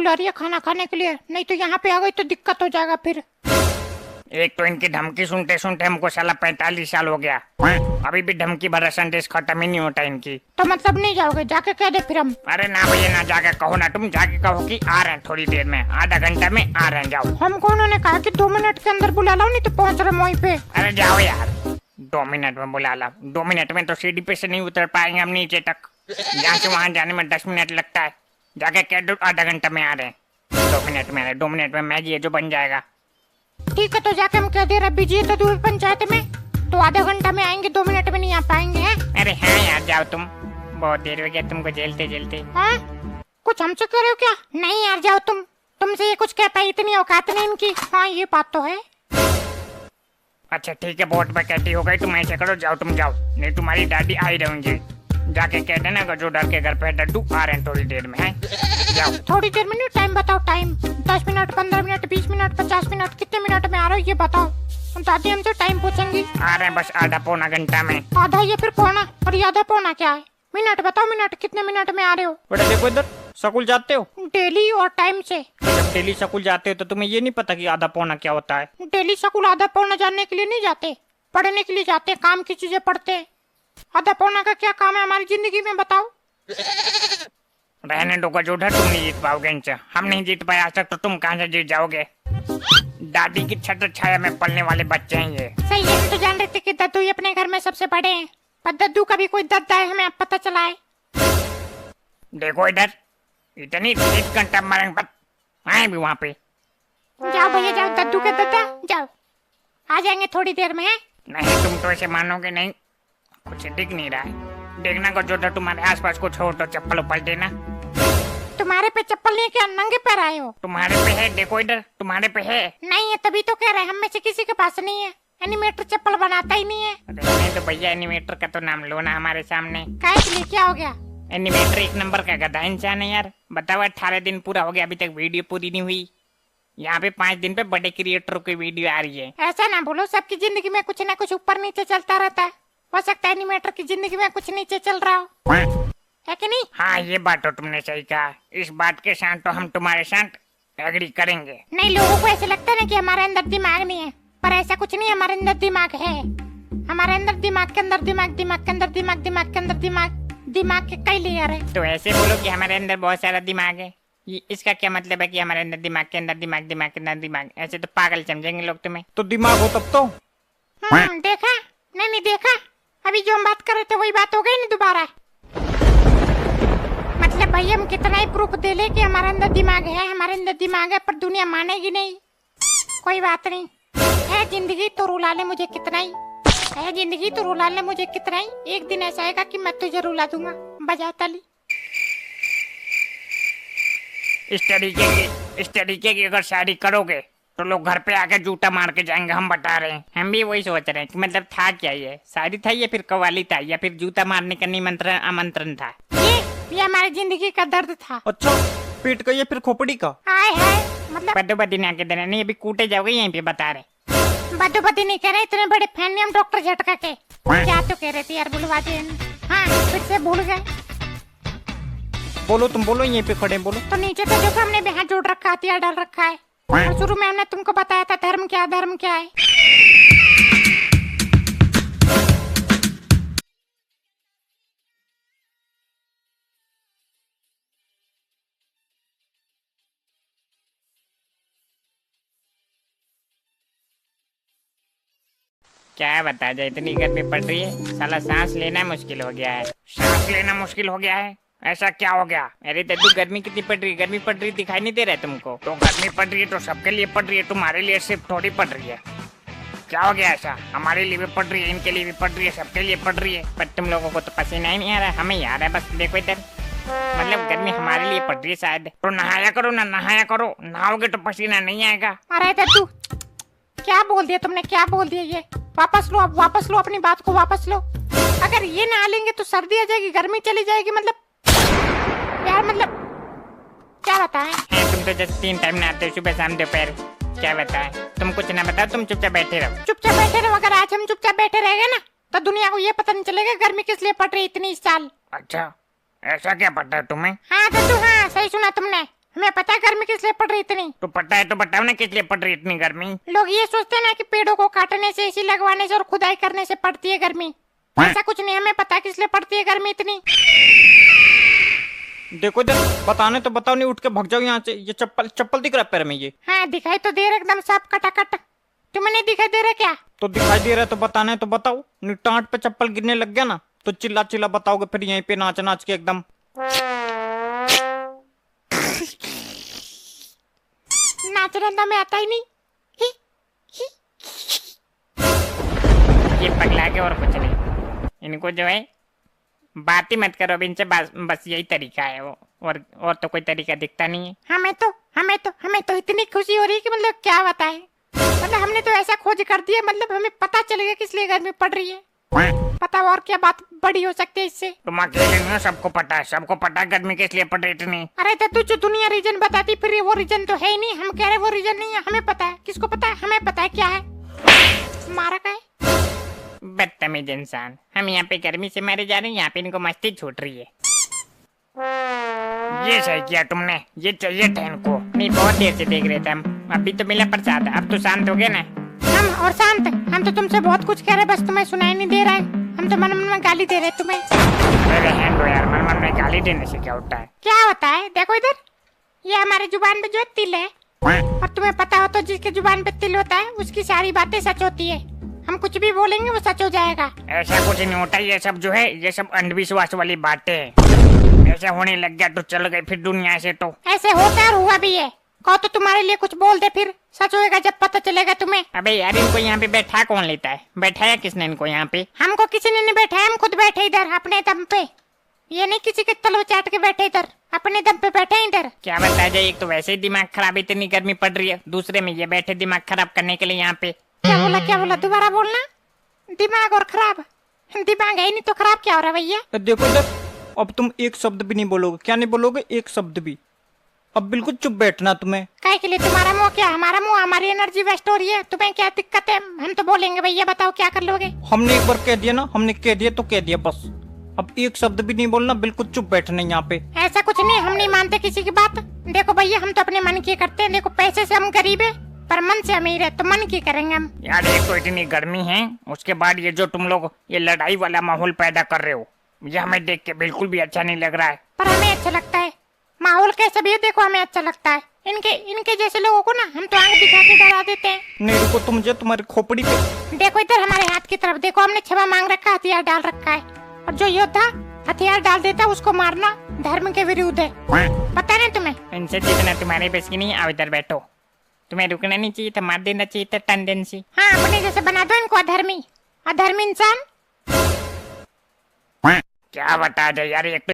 बुला रही है खाना खाने के लिए, नहीं तो यहाँ पे आ गई तो दिक्कत हो जाएगा फिर। एक तो इनकी धमकी सुनते सुनते हमको साला 45 साल हो गया, अभी भी धमकी भरा संदेश खत्म ही नहीं होता इनकी। तो मतलब नहीं जाओगे? जाके कह दे फिर हम। अरे ना भैया ना, जाके कहो ना, तुम जाके कहो कि आ रहे हैं थोड़ी देर में, आधा घंटा में आ रहे हैं, जाओ। हमको उन्होंने कहा कि 2 मिनट के अंदर बुला लो, नहीं तो पहुँच रहे वहीं पे। अरे जाओ यार, 2 मिनट में बुला ला। 2 मिनट में तो सीढ़ी पे से नहीं उतर पाएंगे हम नीचे तक, यहाँ से वहाँ जाने में 10 मिनट लगता है। जाके कह दो आधा घंटा में आ रहे हैं, 2 मिनट में आ रहे, 2 मिनट में मैगी है जो बन जाएगा। ठीक है, तो जाके हम कह दे रहे बिजी है तो दूर पंचायत में, तो आधा घंटा में आएंगे, 2 मिनट में नहीं आ पाएंगे हैं? अरे हाँ यार जाओ तुम, बहुत देर हो गया तुमको झेलते झेलते। हाँ, कुछ हमसे कह रहे हो क्या? नहीं यार जाओ तुम, तुमसे ये कुछ कह पाई इतनी औकात नहीं इनकी। हाँ ये बात तो है। अच्छा ठीक है, वोट पे कहती हो गई, तुम ऐसे करो, जाओ तुम जाओ, नहीं तुम्हारी दादी आई रहेंगी। जाके कह देना जो डर के घर पे डड्डू आ रहे हैं थोड़ी देर में, है जाओ। थोड़ी देर में नहीं, टाइम बताओ, time 10 minute, 15 minute, 20 minute, 50 minute, कितने मिनट में आ रहे हो ये बताओ। दादी हमसे टाइम पूछेंगी। आ रहे हैं बस आधा पौना घंटा में। आधा या फिर पौना? और ये आधा पौना क्या है? मिनट बताओ, मिनट कितने मिनट में आ रहे हो? बेटा देखो इधर, स्कूल जाते हो? डेली और टाइम से। तो जब डेली स्कूल जाते हो तो तुम्हें ये नहीं पता कि आधा पौना क्या होता है? डेली स्कूल आधा पौना जानने के लिए नहीं जाते, पढ़ने के लिए जाते, काम की चीजें पढ़ते हैं। आधा पौना का क्या काम है हमारी जिंदगी में बताओ? रहने दो गजोधा, तुम नहीं जीत पाओगे इनसे, हम नहीं जीत पाए आज तक, तो तुम कहाँ से जीत जाओगे? दादी की छत्र छाया में पलने वाले बच्चे हैं ये। सही है, हम तो जान रहे थे कि दद्दू ही अपने घर में सबसे बड़े हैं, पर दद्दू का भी कोई दद्दा है हमें अब पता चला है। देखो इधर, इतनी 1 घंटा मारेंगे आए भी वहाँ पे। जाओ भैया जाओ, दद्दू के दद्दा जाओ, आ जाएंगे थोड़ी देर में। है नहीं तुम तो ऐसे मानोगे नहीं, कुछ दिख नहीं रहा है। देखना गजोधा तुम्हारे आसपास कुछ हो तो चप्पल उपल देना। तुम्हारे पे चप्पल नहीं, क्या नंगे पैर आए हो? तुम्हारे पे है, देखो इधर तुम्हारे पे है। नहीं है तभी तो कह रहे हैं, हम में से किसी के पास नहीं है। एनिमेटर चप्पल बनाता ही नहीं है। नहीं तो भैया एनिमेटर का तो नाम लो ना हमारे सामने। काहे के लिए, क्या हो गया? एनिमेटर 1 नंबर का गधा इंसान है यार। बताओ 18 दिन पूरा हो गया, अभी तक वीडियो पूरी नहीं हुई। यहाँ पे 5 दिन पे बड़े क्रिएटरों की वीडियो आ रही है। ऐसा ना बोलो, सबकी जिंदगी में कुछ ना कुछ ऊपर नीचे चलता रहता है। हो सकता है एनिमेटर की जिंदगी में कुछ नीचे चल रहा हो, है कि नहीं? हाँ ये बात तो तुमने सही कहा, इस बात के साथ तो हम तुम्हारे साथ एग्री करेंगे। नहीं, लोगों को ऐसे लगता है ना कि हमारे अंदर दिमाग नहीं है, पर ऐसा कुछ नहीं, हमारे अंदर दिमाग है। हमारे अंदर दिमाग के अंदर दिमाग, दिमाग के अंदर दिमाग, दिमाग के अंदर दिमाग, दिमाग के कई लेयर है। तो ऐसे बोलो कि हमारे अंदर बहुत सारा दिमाग है, ये इसका क्या मतलब है कि हमारे अंदर दिमाग के अंदर दिमाग, दिमाग के अंदर दिमाग? ऐसे तो पागल समझेंगे लोग तुम्हें। तो दिमाग हो तब तो। देखा? नहीं देखा, अभी जो हम बात कर रहे थे वही बात हो गई नहीं दोबारा। मतलब भैया हम कितना ही प्रूफ दे ले कि हमारे अंदर दिमाग है, हमारे अंदर दिमाग है, पर दुनिया मानेगी नहीं। कोई बात नहीं, है जिंदगी तो रुला ले मुझे कितना ही, है जिंदगी तो रुला ले मुझे कितना ही। एक दिन ऐसा आएगा कि मैं तुझे रुला दूंगा। बजा ताली। इस तरीके की अगर शादी करोगे तो लोग घर पे आके जूता मार के जाएंगे, हम बता रहे हैं। हम भी वही सोच रहे हैं कि मतलब था क्या, ये शादी था या फिर कवाली था या फिर जूता मारने का निमंत्रण आमंत्रण था? ये हमारी जिंदगी का दर्द था। अच्छा, पेट का या फिर खोपड़ी का? आए है मतलब बदो बदी ना के देना नहीं, अभी कूटे जाओगे यहीं पे बता रहे। बदो बदी नहीं कह रहे, इतने बड़े फैन नहीं हम डॉक्टर झटका के। क्या तो कह रहे थे यार, बुलवा दे। हाँ फिर से भूल गए। बोलो तुम बोलो, यहीं पे खड़े बोलो। तो नीचे तो देखो हमने भी हाथ जोड़ रखा, हथियार डाल रखा है। और शुरू में हमने तुमको बताया था धर्म क्या है। क्या बता जाए, इतनी गर्मी पड़ रही है, साला सांस लेना मुश्किल हो गया है। सांस लेना मुश्किल हो गया है? ऐसा क्या हो गया? अरे दद्दू गर्मी कितनी पड़ रही है, गर्मी पड़ रही दिखाई नहीं दे रहा है तुमको? तो गर्मी पड़ रही है तो सबके लिए पड़ रही है, तुम्हारे लिए सिर्फ थोड़ी पड़ रही है। क्या हो गया ऐसा? हमारे लिए भी पड़ रही है, इनके लिए भी पड़ रही है, सबके लिए पड़ रही है। पर तुम लोगों को तो पसीना ही नहीं आ रहा, हमें ही आ रहा है। बस देखो इधर, मतलब गर्मी हमारे लिए पड़ रही है शायद। तो नहाया करो ना, नहाया करो, नहाओगे तो पसीना नहीं आएगा। अरे दद्दू क्या बोल दिया तुमने, क्या बोल दिया? ये वापस लो, अब वापस लो, अपनी बात को वापस लो। अगर ये नहा लेंगे तो सर्दी आ जाएगी, गर्मी चली जाएगी। मतलब यार, मतलब क्या बताएं? तुम तो जस्ट 3 टाइम नहाते हो, सुबह शाम दोपहर। क्या बताएं? तुम कुछ ना बताओ, तुम चुपचाप बैठे रहो। चुपचाप बैठे रहो? अगर आज हम चुपचाप बैठे रह गए ना तो दुनिया को ये पता नहीं चलेगा गर्मी किस लिए पड़ रही इतनी इस साल। अच्छा, ऐसा क्या पता है तुम्हें? हाँ दद्दू, हाँ सही सुना तुमने। हमें पता है गर्मी किस लिए पड़ रही इतनी। तो पता है तो बताओ ना किस लिए पड़ रही इतनी गर्मी। लोग ये सोचते हैं ना कि पेड़ों को काटने से, एसी लगवाने से और खुदाई करने से पड़ती है गर्मी। ऐसा कुछ नहीं, हमें पता है किस लिए पड़ती है गर्मी इतनी। देखो इधर, बताने तो बताओ, नहीं उठ के भाग जाओ यहाँ से। ये चप्पल चप्पल दिख रहा है पैर में ये? हाँ दिखाई तो दे रहा एकदम साफ कटाकट। तुम्हें नहीं दिखाई दे रहा क्या? तो दिखाई दे रहा है तो बताना है तो बताओ। नहीं टांट पे चप्पल गिरने लग गया ना तो चिल्ला चिल्ला बताओगे फिर यहीं पे नाच नाच के एकदम। नाचना तो हमें आता ही नहीं। ये पगला के और कुछ नहीं। इनको जो है बात ही मत करो अब इनसे, बस यही तरीका है वो, और तो कोई तरीका दिखता नहीं है। हमें तो इतनी खुशी हो रही है कि मतलब क्या बताएं। मतलब हमने तो ऐसा खोज कर दिया, मतलब हमें पता चल गया किस लिए गर्मी पड़ रही है। पता और क्या बात बड़ी हो सकती है इससे। तुम अकेले नहीं हो, सबको पता है, सबको पता है गर्मी किस लिए पड़ रही इतनी। अरे तो तू जो दुनिया रीजन बताती फिर वो रीजन तो है ही नहीं। हम कह रहे वो रीजन नहीं है, हमें पता है। किसको पता है? हमें पता है क्या है। मारा का है बदतमीज इंसान। हम यहाँ पे गर्मी से मारे जा रहे हैं, यहाँ पे इनको मस्ती छूट रही है। ये सही किया तुमने, ये चाहिए था इनको। नहीं बहुत देर से देख रहे थे हम, अभी तो मिला प्रसाद। अब तो शांत हो गए ना। हम और शांत। हम तो तुमसे बहुत कुछ कह रहे, बस तुम्हें सुनाई नहीं दे रहा है। हम तो मन मन में गाली दे रहे तुम्हें। अरे रहने दो यार, मन मन में गाली देने से क्या होता है। क्या होता है? देखो इधर, ये हमारे जुबान पे जो तिल है, और तुम्हें पता हो तो जिसके जुबान पे तिल होता है उसकी सारी बातें सच होती है। हम कुछ भी बोलेंगे वो सच हो जाएगा। ऐसा कुछ नहीं होता, ये सब जो है ये सब अंधविश्वास वाली बातें हैं। ऐसा होने लग गया तो चल गए फिर दुनिया से। तो ऐसे होता है और हुआ भी है। कहो तो तुम्हारे लिए कुछ बोल दे, फिर सच होएगा जब पता चलेगा तुम्हें। अबे यार इनको यहाँ पे बैठा कौन लेता है? बैठाया किसने इनको यहाँ पे? हमको किसी ने नहीं बैठाया, हम खुद बैठे इधर अपने दम पे। ये नहीं किसी के तलव चाट के बैठे इधर, अपने दम पे बैठे इधर। क्या बताया जाए, एक तो वैसे ही दिमाग खराब, इतनी गर्मी पड़ रही है, दूसरे में ये बैठे दिमाग खराब करने के लिए यहाँ पे। क्या बोला दोबारा बोलना। दिमाग और खराब? दिमाग है ही नहीं तो खराब क्या हो रहा है भैया? तो देखो इधर, अब तुम एक शब्द भी नहीं बोलोगे। क्या नहीं बोलोगे? एक शब्द भी। अब बिल्कुल चुप बैठना तुम्हें। काय के लिए? तुम्हारा मुंह क्या हमारा मुंह? हमारी एनर्जी वेस्ट हो रही है। तुम्हें क्या दिक्कत है? हम तो बोलेंगे भैया, बताओ क्या कर लोगे? हमने एक बार कह दिया ना, हमने कह दिया तो कह दिया बस। अब एक शब्द भी नहीं बोलना, बिल्कुल चुप बैठना यहाँ पे। ऐसा कुछ नहीं, हम नहीं मानते किसी की बात। देखो भैया हम तो अपने मन की करते हैं। देखो पैसे से हम गरीब है पर मन से अमीर है, तो मन की करेंगे हम। यार एक तो इतनी गर्मी है, उसके बाद ये जो तुम लोग ये लड़ाई वाला माहौल पैदा कर रहे हो, ये हमें देख के बिल्कुल भी अच्छा नहीं लग रहा है। पर हमें अच्छा लगता है। माहौल कैसा भी है देखो हमें अच्छा लगता है। इनके जैसे लोगों को ना हम तो आंख दिखा के डरा देते हैं। नहीं रुको, तुम मुझे तुम्हारी खोपड़ी पे। देखो इधर हमारे हाथ की तरफ देखो, हमने क्षमा मांग रखा, हथियार डाल रखा है। और जो योद्धा हथियार डाल देता है उसको मारना धर्म के विरुद्ध है, पता नहीं तुम्हें? इनसे जितना तुम्हारे बस की नहीं, आओ इधर बैठो। तुम्हें रुकना नहीं चाहिए था, मार देना चाहिए था टेंडेंसी। हाँ अपने जैसे बना दो इनको अधर्मी इंसान। क्या बता दे यार, एक तो